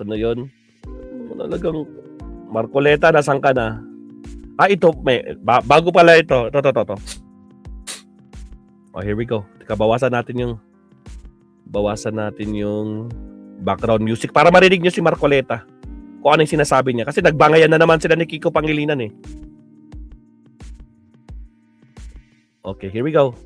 Ano yun? Talagang Marcoleta, nasan ka na? Ito, bago pala ito. Ito. Here we go. Teka, bawasan natin yung background music para marinig nyo si Marcoleta kung ano yung sinasabi niya. Kasi nagbangayan na naman sila ni Kiko Pangilinan eh. Okay, here we go.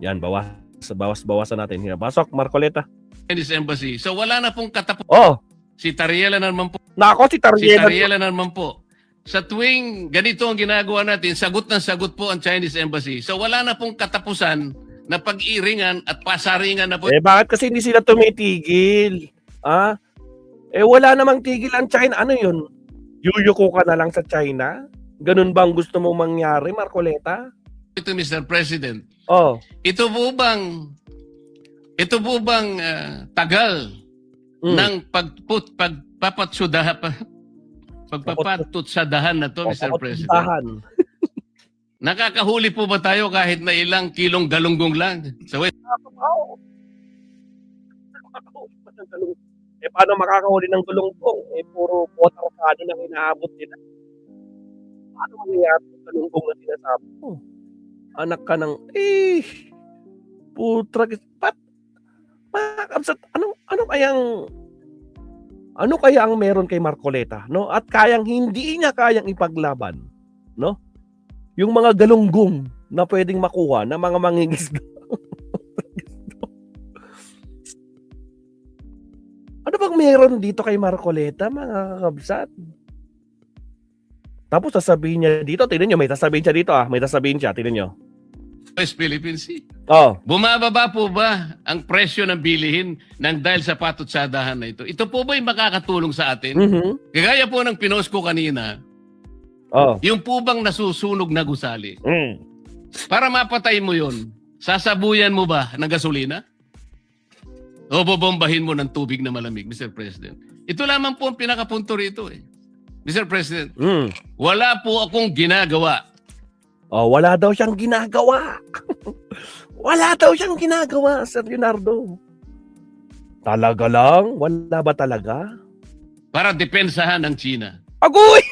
Yan, bawasan natin. Here, pasok, Marcoleta. Chinese Embassy. So wala na pong katapusan. Oh, Si Tariela na naman po. nako si Si Tariela. Tariela na naman po. Sa tuwing ganito ang ginagawa natin, sagot ng sagot po ang Chinese Embassy. So wala na pong katapusan na pag-iringan at pasaringan na po. Bakit kasi hindi sila tumitigil? Wala namang tigil ang China. Ano yun? Yuyuko ka na lang sa China? Ganun bang gusto mong mangyari, Marcoleta? Ito, Mr. President. Oh. Ito po bang tagal ng pagpapatsadahan na to, Mr. President? Nakakahuli po ba tayo kahit na ilang kilong galunggong lang? So, paano makakahuli ng galunggong? Puro potarkado lang inaabot nila. Paano mangyayari yung galunggong na sinasabi mo? Anak ka ng, putra, ano kaya ang meron kay Marcoleta, no? At hindi niya kayang ipaglaban, no? Yung mga galunggong na pwedeng makuha ng mga mangingisda. Ano bang meron dito kay Marcoleta, mga kakabsat? Tapos sasabihin niya dito, tingnan niyo, may sasabihin siya dito, may sasabihin siya, tingnan niyo. West Philippine Sea. Oh. Bumababa po ba ang presyo ng bilihin ng dahil sa patutsadahan na ito? Ito po ba yung makakatulong sa atin? Mm-hmm. Kagaya po ng pinost ko kanina, yung po bang nasusunog na gusali? Para mapatay mo yun, sasabuyan mo ba ng gasolina? O bobombahin mo ng tubig na malamig, Mr. President? Ito lamang po ang pinakapunto rito eh. Mr. President, wala po akong ginagawa. Wala daw siyang ginagawa. Wala daw siyang ginagawa, Sir Leonardo. Talaga lang? Wala ba talaga? Para depensahan ang China. Agoy!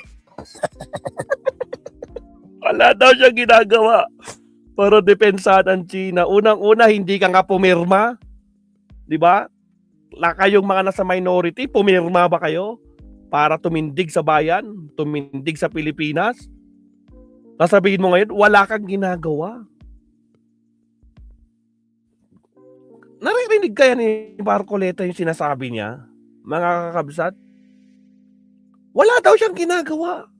Wala daw siyang ginagawa para depensahan ang China. Unang-una, hindi ka nga pumirma. Di ba? Kayong mga nasa minority, pumirma ba kayo? Para tumindig sa bayan, tumindig sa Pilipinas. Sasabihin mo ngayon, wala kang ginagawa. Naririnig kaya ni Marcoleta yung sinasabi niya, mga kakabsat? Wala daw siyang ginagawa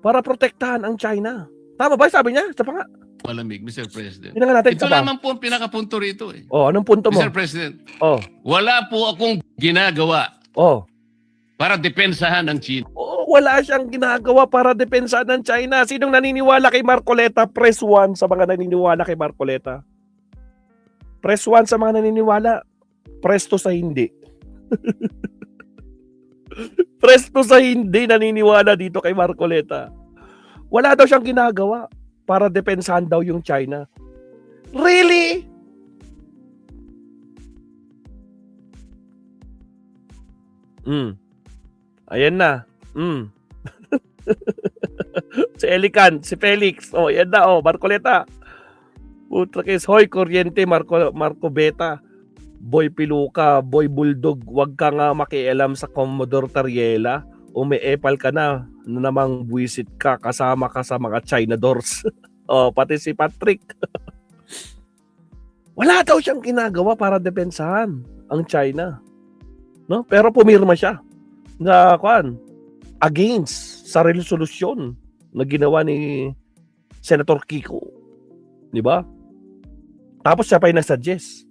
para protektahan ang China. Tama ba sabi niya? Sa nga. Malamig, Mr. President. Natin, ito lamang po ang pinakapunto rito eh. Anong punto mo? Mr. President, wala po akong ginagawa para depensahan ang China. Wala siyang ginagawa para depensahan ng China. Sinong naniniwala kay Marcoleta? Press 1 sa mga naniniwala kay Marcoleta. Press 1 sa mga naniniwala. Press 2 sa hindi. Press 2 sa hindi naniniwala dito kay Marcoleta. Wala daw siyang ginagawa para depensahan daw yung China. Really? Ayan na. Si Elican, si Felix. Yan na, Marcoleta. Putrakis, hoy, kuryente, Marco Beta. Boy Piluka, Boy Bulldog, wag ka nga makialam sa Commodore Tariela. Umiepal ka na namang buwisit ka, kasama ka sa mga China doors. Pati si Patrick. Wala daw siyang ginagawa para depensahan ang China. No? Pero pumirma siya na against sa resolusyon na ginawa ni Senator Kiko. Di ba? Tapos siya pa yung nag-suggest.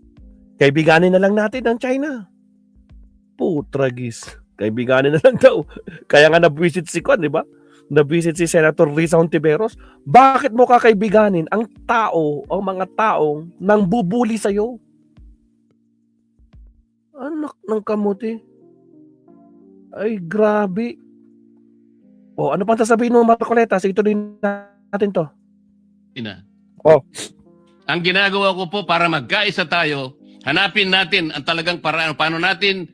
Kaibiganin na lang natin ang China. Putragis. Kaibiganin na lang daw. Kaya nga na-visit si Kwan, di ba? Na-visit si Senator Risa Hontiveros. Bakit mo kakaibiganin ang mga taong nang bubuli sa'yo? Anak ng kamuti. Ay, grabe. Ano pang sasabihin mo, Marcoleta? Sige, tuloy natin to. Ang ginagawa ko po para magkaisa tayo, hanapin natin ang talagang paraan paano natin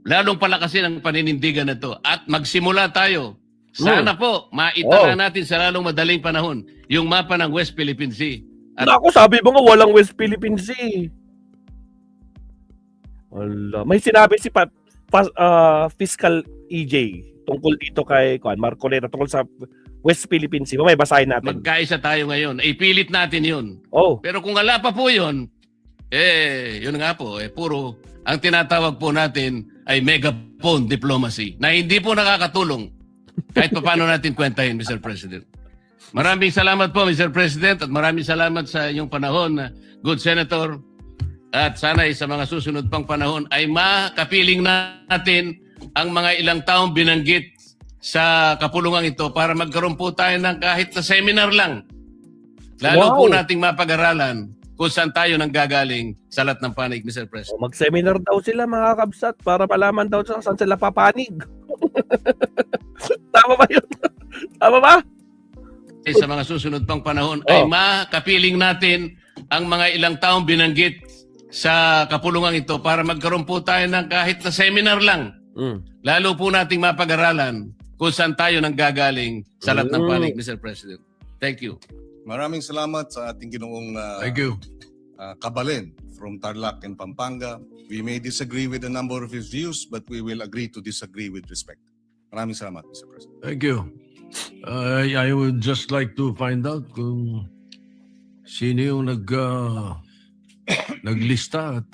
lalong palakasin ang paninindigan na to at magsimula tayo. Sana po maitala natin sa lalong madaling panahon yung mapa ng West Philippine Sea. At Naku, sabi mo nga walang West Philippine Sea. Wala. May sinabi si Fiscal EJ tungkol dito kay Marcoleta tungkol sa West Philippine Sea. May basahin natin. magkaisa tayo ngayon. Ipilit natin yun. Oh, Pero kung wala pa po yun, yun nga po, puro ang tinatawag po natin ay megaphone diplomacy na hindi po nakakatulong kahit pa paano natin kwentahin, Mr. President. Maraming salamat po, Mr. President, at maraming salamat sa inyong panahon, good Senator. At sana sa mga susunod pang panahon ay makapiling natin ang mga ilang taong binanggit sa kapulungan ito para magkaroon po tayo ng kahit na seminar lang. Lalo po nating mapag-aralan kung saan tayo nanggagaling sa lahat ng panig, Mr. President. mag-seminar daw sila mga kabsat para malaman daw saan sila papanig. Tama ba yun? Tama ba? Sa mga susunod pang panahon ay makapiling natin ang mga ilang taong binanggit sa kapulungan ito para magkaroon po tayo ng kahit na seminar lang. Lalo po nating mapag-aralan kung saan tayo nanggagaling sa lahat ng panig, Mr. President. Thank you. Maraming salamat sa ating ginoong Thank you. Kabalen from Tarlac and Pampanga. We may disagree with a number of his views, but we will agree to disagree with respect. Maraming salamat, Mr. President. Thank you. I would just like to find out kung sino yung naglista at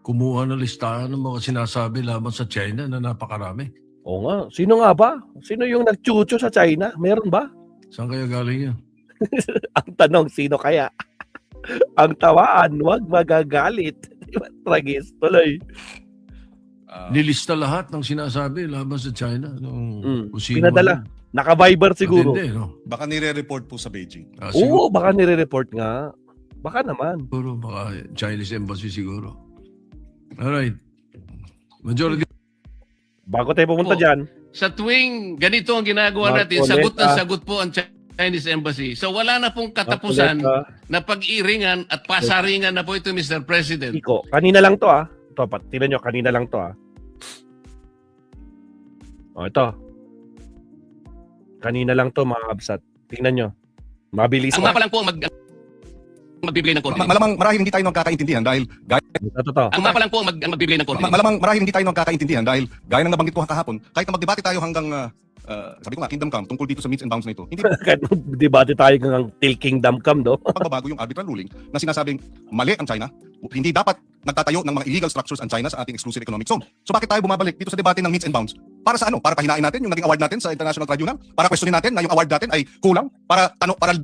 kumuha ng listahan ng mga sinasabi laban sa China na napakarami. Oo nga. Sino nga ba? Sino yung nagchucho sa China? Meron ba? Saan kaya galing yan? Ang tanong, sino kaya? Ang tawaan, wag magagalit. Diba? Tragis. Tuloy. Nilista lahat ng sinasabi laban sa China. Kung sino Pinadala. man. Naka-Viber siguro. Matindi, no? Baka nire-report po sa Beijing. Siguro, Oo, baka nire-report nga. Baka naman. baka Chinese embassy siguro. Alright. Majority. Bago tayo pumunta Oo. dyan, Sa tuwing ganito ang ginagawa natin, Marcoleta. sagot na sagot po ang Chinese Embassy. So wala na pong katapusan na pag-iringan at pasaringan na po ito, Mr. President. Iko, kanina lang to Ito, tingnan nyo, kanina lang to ito. Kanina lang to mga kabsat. Tingnan nyo. Mabilis Ang mapa lang po ang magbibigay ng coordinates. Malamang marahil hindi tayo nagkakaintindihan dahil Ito. Ang mapa lang po ang magbibigay ng coordinates. malamang marahil hindi tayo nagkakaintindihan dahil gaya ng nabanggit ko kahapon, kahit na magdebate tayo hanggang sabi ko nga Kingdom Come tungkol dito sa meets and bounds na ito. Hindi Kahit debate tayo ng Till Kingdom Come, no? pagbabago yung arbitral ruling na sinasabing mali ang China, hindi dapat nagtatayo ng mga illegal structures ang China sa ating exclusive economic zone. So bakit tayo bumabalik dito sa debate ng meets and bounds? Para sa ano? Para pahinain natin yung naging award natin sa International Tribunal? Para questionin natin na yung award natin ay kulang? Para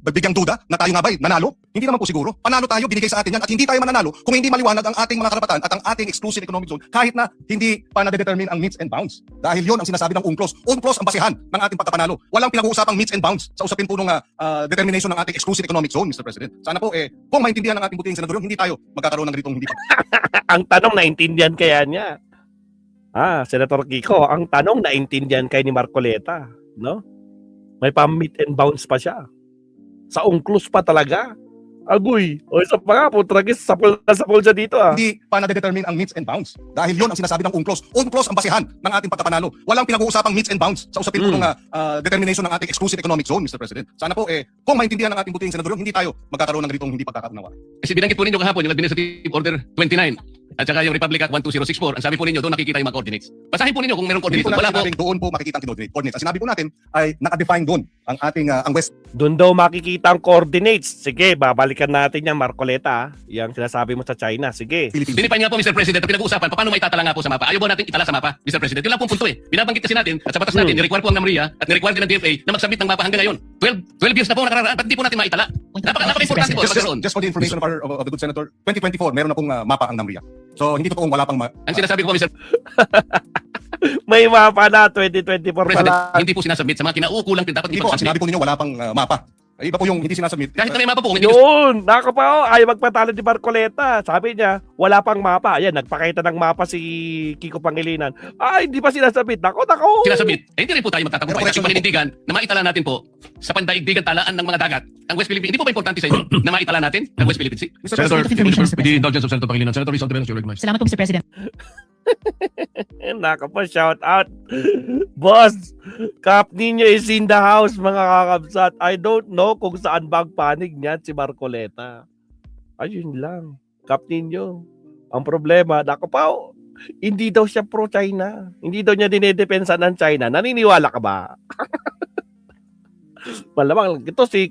bigyang duda na tayo nga ba'y nanalo? Hindi naman po siguro. Panalo tayo, binigay sa atin yan at hindi tayo mananalo kung hindi maliwanag ang ating mga karapatan at ang ating exclusive economic zone kahit na hindi pa na-determine ang meets and bounds. Dahil yon ang sinasabi ng UNCLOS. UNCLOS ang basihan ng ating pagkapanalo. Walang pinag-uusapang meets and bounds sa usapin po ng determination ng ating exclusive economic zone, Mr. President. Sana po kung maintindihan ng ating butihing senador, hindi tayo magkakaroon ng ganitong hindi Ang tanong, naintindihan kaya niya? Senator Kiko, ang tanong, naintindihan kay ni Marcoleta, no? May pa-meet and bounce pa siya. Sa UNCLOS pa talaga. Agoy. O isa pa nga po, tragis, sapol siya dito hindi pa na-determine ang meets and bounds. Dahil yon ang sinasabi ng UNCLOS. UNCLOS ang basihan ng ating pagkapanalo. Walang pinag-uusapang meets and bounds sa usapin po ng determination ng ating exclusive economic zone, Mr. President. Sana po kung maintindihan ng ating butihing senador, hindi tayo magkakaroon ng ganitong hindi pagkakaunawa. Kasi binanggit po ninyo kahapon yung Administrative Order 29 at saka yung Republic Act 12064. Ang sabi po ninyo, doon nakikita yung mga coordinates. Basahin po ninyo kung mayroong Hindi coordinates. po Wala natin po. sinabing doon po makikita ang coordinates. Ang sinabi po natin ay naka-define doon ang ating ang West Doon daw makikita ang coordinates. Sige, babalikan natin yan, Marcoleta. Yang sinasabi mo sa China. Sige. Philippines. Dinipay nga po, Mr. President, at pinag-uusapan, paano may itatala nga po sa mapa? Ayaw ba natin itala sa mapa, Mr. President? Yun lang po ang punto Binabanggit kasi natin at sa batas natin, ni-require po ang NAMRIA at ni-require din ng DFA na mag-submit ng mapa hanggang ngayon. 12 years na po nakararaan, ba't hindi po natin maitala? Napaka-importante po. Just for the information of the good senator, 2024 meron na pong mapa ang NAMRIA. So hindi totoong wala pang Ang sinasabi ko po, Mr. May mapa na, 2024 pa President, lang. hindi po sinasubmit sa mga kinaukulang dapat hindi po, ang sinabi ipag-submit. po ninyo wala pang mapa. Iba po yung hindi sinasubmit. Kahit na may mapa po, kung hindi Yun! Nako pa, ayaw magpatalo ni Marcoleta. Sabi niya, wala pang mapa. Ayan, nagpakita ng mapa si Kiko Pangilinan. Hindi pa sinasabit. Nako. sinasubmit, hindi rin po tayo magtatagumpay Pero sa ating panindigan na maitala natin po sa pandaigdigan talaan ng mga dagat. Ang West Philippine, hindi po ba importante sa inyo na maitala natin ang West Philippine Sea? Mr. Senator, President, with the indulgence of Senator Pangilinan, Senator Rizal de Venezuela, recognized. Salamat po, Mr. President. Nakapa-shout out. Boss, Cap Nino is in the house, mga kakabsat. I don't know kung saan ba ang panig niyan si Marcoleta. Ayun lang. Cap Nino. Ang problema, nakapaw, hindi daw siya pro-China. Hindi daw niya dinedepensa ng China. Naniniwala ka ba? Malamang ito si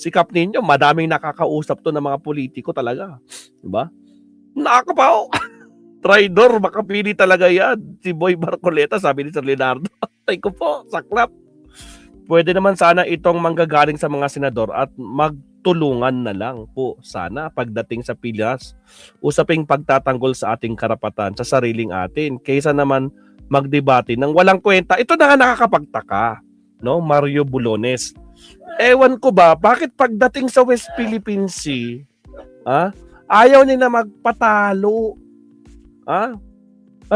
Cap Nino, madaming nakakausap to ng mga politiko talaga. Diba? Nakapaw. Traidor, makapili talaga yan. Si Boy Marcoleta, sabi ni Sir Leonardo. Tay ko po, saklap. Pwede naman sana itong manggagaling sa mga senador at magtulungan na lang po sana pagdating sa Pilas. Usaping pagtatanggol sa ating karapatan sa sariling atin. Kaysa naman magdebate ng walang kwenta. Ito na nga nakakapagtaka. No? Mario Bulones. Ewan ko ba, bakit pagdating sa West Philippine Sea, ayaw nila magpatalo?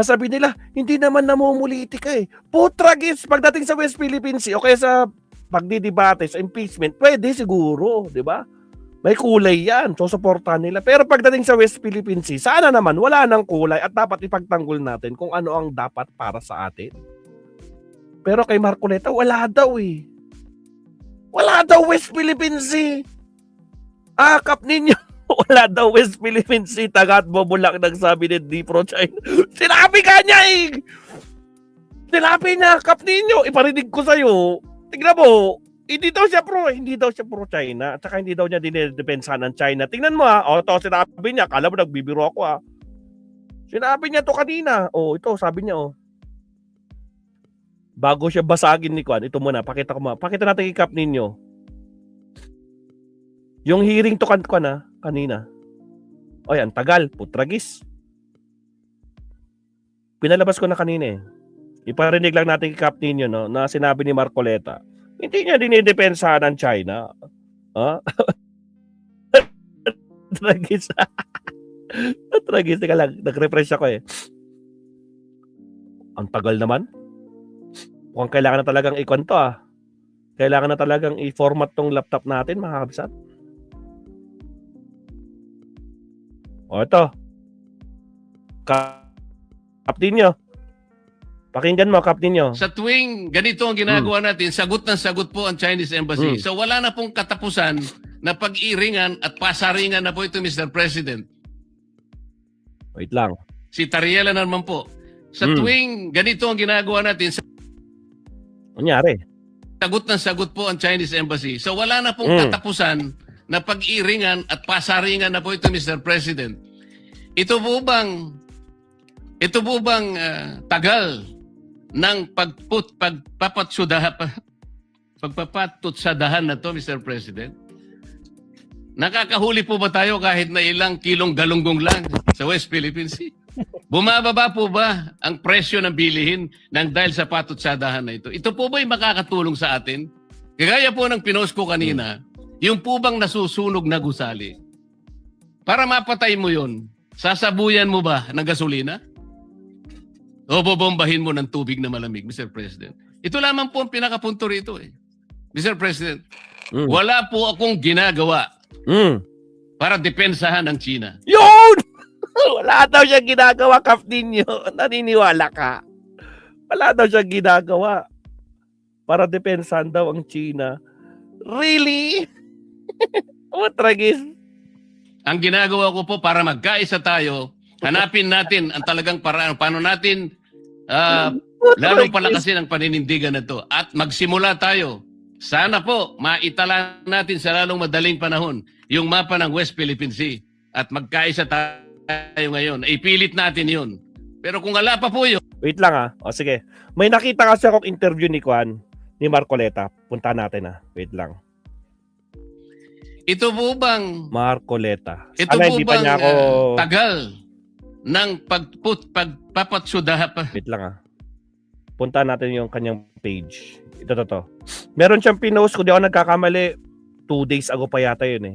Sabi nila, hindi naman namumulitika eh. Putragis, pagdating sa West Philippine Sea o kaya sa pagdidebate, sa impeachment, pwede siguro, di ba? May kulay yan, so supportan nila. Pero pagdating sa West Philippine Sea, sana naman wala nang kulay at dapat ipagtanggol natin kung ano ang dapat para sa atin. Pero kay Marcoleta, wala daw eh. Wala daw West Philippine Sea. Cap Nino. Wala daw West Philippine Sea, tagat bobulak nagsabi ni Di Pro China. Sinabi ka niya eh! Sinabi niya, Cap Nino, iparinig ko sa'yo. Tignan mo, hindi daw siya pro China, at saka hindi daw niya dinedepensa ng China. Tingnan mo ito sinabi niya, kala mo nagbibiro ako Sinabi niya to kanina. Ito, sabi niya Bago siya basagin ni Kwan, ito muna, pakita natin kay Cap Nino. Yung hearing to kanina. Ang tagal, putragis. Pinalabas ko na kanina eh. Iparinig lang natin kay Cap Nino na sinabi ni Marcoleta, hindi niya dinidepensa ng China. Tragis. Tragis, teka lang, nag-refresh ako eh. Ang tagal naman. Mukhang kailangan na talagang ikon to Kailangan na talagang i-format tong laptop natin, mga kabsat. Ito. Cap Nino. Pakinggan mo, Cap Nino. Sa tuwing ganito ang ginagawa natin, sagot ng sagot po ang Chinese Embassy. So wala na pong katapusan na pag-iringan at pasaringan na po ito, Mr. President. Wait lang. Si Tariela naman po. Sa tuwing ganito ang ginagawa natin, Anyari? sagot ng sagot po ang Chinese Embassy. So wala na pong katapusan na pag-iringan at pasaringan na po ito, Mr. President. Ito po bang tagal ng pagpapatutsadahan na to, Mr. President? Nakakahuli po ba tayo kahit na ilang kilong galunggong lang sa West Philippine Sea? Bumababa po ba ang presyo ng bilihin ng dahil sa patutsadahan na ito? Ito po ba'y makakatulong sa atin? Kagaya po ng pinost ko kanina, yung po bang nasusunog na gusali? Para mapatay mo yun, sasabuyan mo ba ng gasolina? O bobombahin mo ng tubig na malamig, Mr. President? Ito lamang po ang pinakapunto rito eh. Mr. President, wala po akong ginagawa para depensahan ang China. Yun! Wala daw siya ginagawa, Cap Nino. Naniniwala ka? Wala daw siya ginagawa para depensahan daw ang China. Really? Tragis. Ang ginagawa ko po para magkaisa tayo, hanapin natin ang talagang paraan paano natin lalong palakasin ang paninindigan na to at magsimula tayo. Sana po maitala natin sa lalong madaling panahon yung mapa ng West Philippine Sea at magkaisa tayo ngayon. Ipilit natin yun. Pero kung wala pa po yun. Wait lang sige. May nakita kasi akong interview ni Marcoleta. Punta natin Wait lang. Ito po bang Marcoleta. Ito po hindi pa bang niya ako... tagal ng pagpapatsudahan? Wait lang Punta natin yung kanyang page. Ito. Meron siyang pinost, kung di ako nagkakamali, 2 days ago pa yata yun